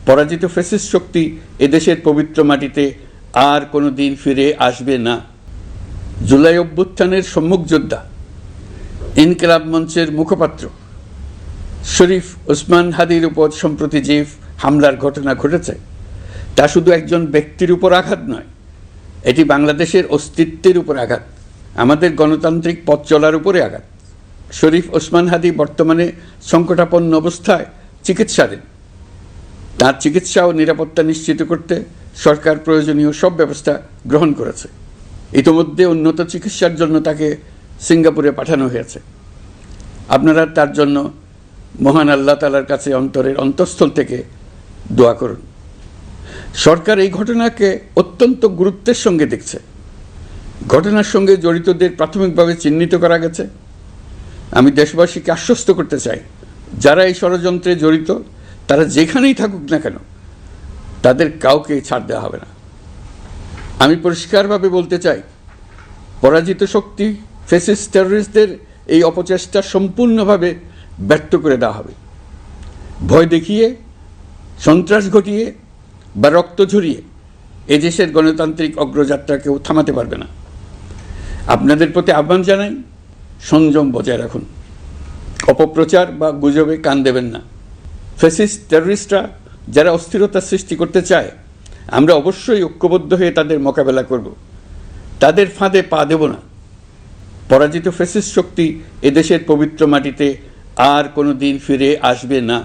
পরাজিত ফ্যাসিস্ট শক্তি এদেশের পবিত্র মাটিতে আর কোনো দিন ফিরে আসবে না। জুলাই অভ্যুত্থানের সম্মুখ যোদ্ধা, ইনকিলাব মঞ্চের মুখপাত্র শরীফ ওসমান হাদির উপর সম্প্রতি যে হামলার ঘটনা ঘটেছে, তা শুধু একজন ব্যক্তির উপর আঘাত নয়, এটি বাংলাদেশের অস্তিত্বের উপর আঘাত, আমাদের গণতান্ত্রিক পথ চলার উপরে আঘাত। শরীফ ওসমান হাদি বর্তমানে সংকটাপন্ন অবস্থায় চিকিৎসাধীন। তার চিকিৎসা ও নিরাপত্তা নিশ্চিত করতে সরকার প্রয়োজনীয় সব ব্যবস্থা গ্রহণ করেছে। ইতিমধ্যে উন্নত চিকিৎসার জন্য তাকে সিঙ্গাপুরে পাঠানো হয়েছে। আপনারা তার জন্য মহান আল্লাহ তাআলার কাছে অন্তরের অন্তঃস্থল থেকে দোয়া করুন। সরকার এই ঘটনাকে অত্যন্ত গুরুত্বের সঙ্গে দেখছে। ঘটনার সঙ্গে জড়িতদের প্রাথমিকভাবে চিহ্নিত করা গেছে। আমি দেশবাসীকে আশ্বস্ত করতে চাই, যারা এই ষড়যন্ত্রে জড়িত তারা যেখানেই থাকুক না কেন, তাদের কাউকে ছাড় দেওয়া হবে না। আমি পরিষ্কারভাবে বলতে চাই, পরাজিত শক্তি ফ্যাসিস্ট টেররিস্টদের এই অপচেষ্টা সম্পূর্ণভাবে ব্যর্থ করে দেওয়া হবে। ভয় দেখিয়ে, সন্ত্রাস ঘটিয়ে বা রক্ত ঝরিয়ে এদেশের গণতান্ত্রিক অগ্রযাত্রা কেউ থামাতে পারবে না। আপনাদের প্রতি আহ্বান জানাই, সংযম বজায় রাখুন, অপপ্রচার বা গুজবে কান দেবেন না। ফ্যাসিস্ট টেররিস্টরা যারা অস্থিরতা সৃষ্টি করতে চায়, আমরা অবশ্যই ঐক্যবদ্ধ হয়ে তাদের মোকাবেলা করব, তাদের ফাঁদে পা দেব না। পরাজিত ফ্যাসিস্ট শক্তি এদেশের পবিত্র মাটিতে আর কোনো দিন ফিরে আসবে না।